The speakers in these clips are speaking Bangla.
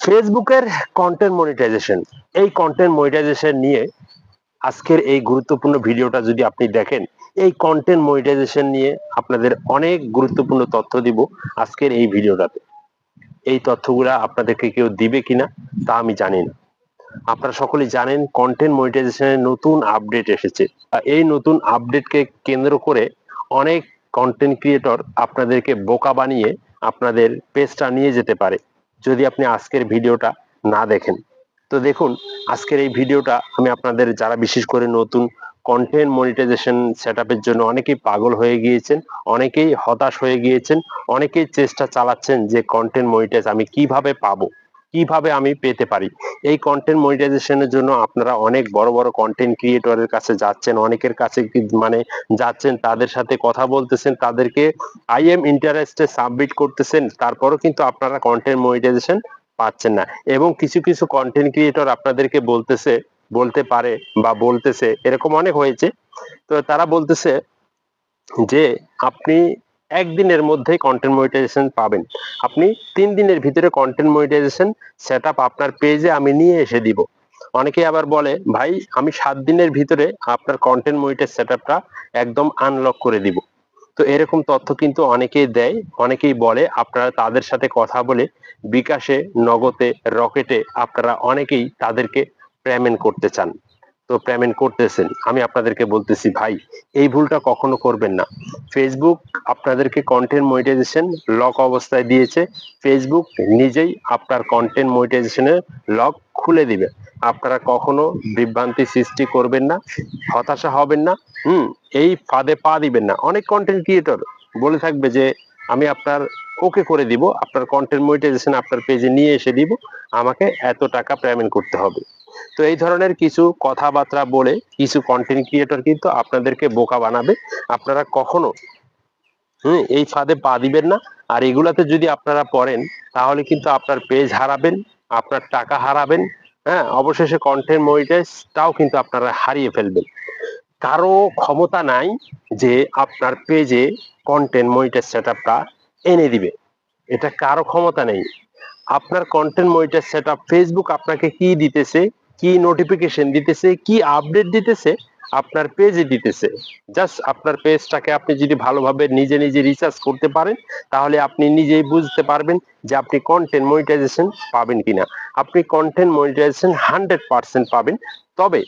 ফেসবুকের কন্টেন্ট মনিটাইজেশন, এই কন্টেন্ট মনিটাইজেশন নিয়ে আজকের এই গুরুত্বপূর্ণ ভিডিওটা যদি আপনি দেখেন, এই কন্টেন্ট মনিটাইজেশন নিয়ে আপনাদের অনেক গুরুত্বপূর্ণ তথ্য দিব আজকের এই ভিডিওটাতে। এই তথ্যগুলা আপনাদেরকে কেউ দিবে কিনা তা আমি জানি না। আপনারা সকলেই জানেন কন্টেন্ট মনিটাইজেশনের নতুন আপডেট এসেছে। এই নতুন আপডেটকে কেন্দ্র করে অনেক কন্টেন্ট ক্রিয়েটর আপনাদেরকে বোকা বানিয়ে আপনাদের পেজটা নিয়ে যেতে পারে যদি আপনি আজকের ভিডিওটা না দেখেন। তো দেখুন, আজকের এই ভিডিওটা আমি আপনাদের, যারা বিশেষ করে নতুন কন্টেন্ট মনিটাইজেশন সেটআপের জন্য অনেকেই পাগল হয়ে গিয়েছেন, অনেকেই হতাশ হয়ে গিয়েছেন, অনেকেই চেষ্টা চালাচ্ছেন যে কন্টেন্ট মনিটাইজ আমি কিভাবে পাবো, কিভাবে আমি পেতে পারি। এই কন্টেন্ট মনিটাইজেশনের জন্য আপনারা অনেক বড় বড় কন্টেন্ট ক্রিয়েটরের কাছে যাচ্ছেন, অনেকের কাছে মানে যাচ্ছেন, তাদের সাথে কথা বলতেছেন, তাদেরকে আই এম ইন্টারেস্টে সাবমিট করতেছেন, তারপরও কিন্তু আপনারা কন্টেন্ট মনিটাইজেশন পাচ্ছেন না। এবং কিছু কিছু কন্টেন্ট ক্রিয়েটর আপনাদেরকে বলতে পারে বা বলতেছে, এরকম অনেক হয়েছে, তো তারা বলতেছে যে আপনি একদিনের মধ্যেই কন্টেন্ট মনিটাইজেশন পাবেন, আপনি 3 দিনের ভিতরে কন্টেন্ট মনিটাইজেশন সেটআপ আপনার পেজে আমি নিয়ে এসে দিব। অনেকে আবার বলে ভাই আমি 7 দিনের ভিতরে আপনার কন্টেন্ট মনিটাইজ সেটআপটা একদম আনলক করে দিব। তো এরকম তথ্য কিন্তু অনেকেই দেয়, অনেকেই বলে। আপনারা তাদের সাথে কথা বলে বিকাশে, নগদে, রকেটে আপনারা অনেকেই তাদেরকে পেমেন্ট করতে চান, তো পেমেন্ট করতেছেন। আমি আপনাদেরকে বলতেছি ভাই এই ভুলটা কখনো করবেন না। ফেসবুক আপনাদেরকে কন্টেন্ট মনিটাইজেশন লক অবস্থায় দিয়েছে, ফেসবুক নিজেই আপনার কন্টেন্ট মনিটাইজেশনের লক খুলে দিবে। আপনারা কখনো বিভ্রান্তি সৃষ্টি করবেন না, হতাশা হবেন না, এই ফাঁদে পা দিবেন না। অনেক কন্টেন্ট ক্রিয়েটর বলে থাকবে যে আমি আপনার ওকে করে দিব, আপনার কন্টেন্ট মনিটাইজেশন আপনার পেজে নিয়ে এসে দিব, আমাকে এত টাকা পেমেন্ট করতে হবে। তো এই ধরনের কিছু কথাবার্তা বলে কিছু কন্টেন্ট ক্রিয়েটর কিন্তু আপনাদেরকে বোকা বানাবে। আপনারা কখনো এই ফাঁদে পা দিবেন না। আর এগুলাতে যদি আপনারা পড়েন তাহলে কিন্তু আপনার পেজ হারাবেন, আপনার টাকা হারাবেন, অবশেষে কন্টেন্ট মনিটাইজটাও কিন্তু আপনারা হারিয়ে ফেলবেন। কারো ক্ষমতা নাই যে আপনার পেজে কন্টেন্ট মনিটাইজ সেটআপটা এনে দিবে, এটা কারো ক্ষমতা নেই। আপনার কন্টেন্ট মনিটাইজ সেটআপ ফেসবুক আপনাকে কি দিতেছে, কি নোটিফিকেশন দিতেছে, কি আপডেট দিতেছে আপনার পেজে দিতেছে। জাস্ট আপনার পেজটাকে আপনি যদি ভালোভাবে নিজে নিজে রিসার্চ করতে পারেন তাহলে আপনি নিজেই বুঝতে পারবেন যে আপনি কন্টেন্ট মনিটাইজেশন পাবেন কিনা। আপনি কন্টেন্ট মনিটাইজেশন 100% পাবেন। তবে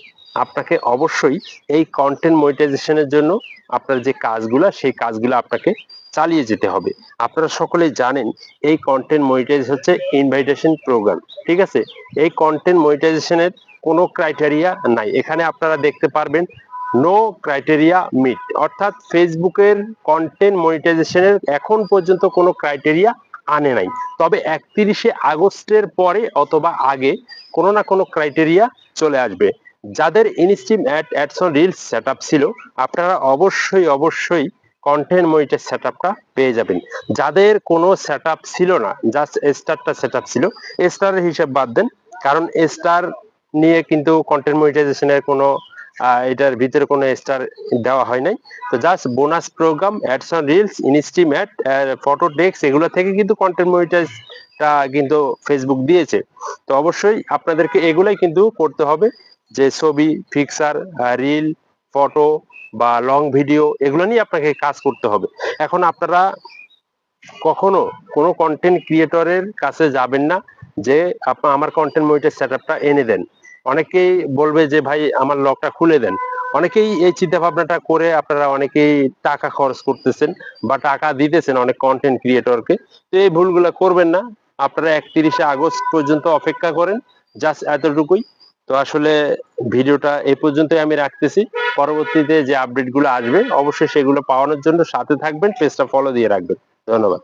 আপনাকে অবশ্যই এই কন্টেন্ট মনিটাইজেশনের জন্য আপনার যে কাজগুলা, সেই কাজগুলো আপনাকে চালিয়ে যেতে হবে। আপনারা সকলেই জানেন এই কন্টেন্ট মনিটাইজ হচ্ছে ইনভাইটেশন প্রোগ্রাম, ঠিক আছে। এই কন্টেন্ট মনিটাইজেশনের কোনো ক্রাইটেরিয়া নাই। এখানে আপনারা দেখতে পারবেন নো ক্রাইটেরিয়া মিট, অর্থাৎ ফেসবুকের কন্টেন্ট মনিটাইজেশনের এখন পর্যন্ত কোনো ক্রাইটেরিয়া আনে নাই। তবে 31শে আগস্টের পরে অথবা আগে কোনো না কোনো ক্রাইটেরিয়া চলে আসবে। যাদের instream ads on reels setup ছিল আপনারা অবশ্যই কন্টেন্ট মনিটাইজ সেটআপটা পেয়ে যাবেন। যাদের কোনো সেটআপ ছিল না, জাস্ট স্টারটা সেটআপ ছিল, স্টারের হিসাব বাদ দেন, কারণ স্টার নিয়ে কিন্তু কন্টেন্ট মনিটাইজেশনের কোনো এটার ভিতরে কোনো স্টার দেওয়া হয় নাই। তো just bonus programme, ads on reels, instream add, photo text, এগুলো থেকে কিন্তু কন্টেন্ট মনিটাইজটা কিন্তু ফেসবুক দিয়েছে। তো অবশ্যই আপনাদেরকে এগুলাই কিন্তু করতে হবে, যে ছবি, পিকচার, রিল, ফটো বা লং ভিডিও, এগুলো নিয়ে আপনাকে কাজ করতে হবে। এখন আপনারা কখনো কোনো কন্টেন্ট ক্রিয়েটরের কাছে যাবেন না যে আমার কন্টেন্ট মনিটাইজ সেটআপটা এনে দেন। অনেকেই বলবে যে ভাই আমার লকটা খুলে দেন। অনেকেই এই চিন্তা ভাবনাটা করে আপনারা অনেকেই টাকা খরচ করতেছেন বা টাকা দিতেছেন অনেক কন্টেন্ট ক্রিয়েটরকে। তো এই ভুলগুলো করবেন না। আপনারা 31শে আগস্ট পর্যন্ত অপেক্ষা করেন, জাস্ট এতটুকুই। তো আসলে ভিডিওটা এই পর্যন্তই আমি রাখতেছি। পরবর্তীতে যে আপডেটগুলো আসবে অবশ্যই সেগুলো পাওয়ানোর জন্য সাথে থাকবেন, পেজটা ফলো দিয়ে রাখবেন। ধন্যবাদ।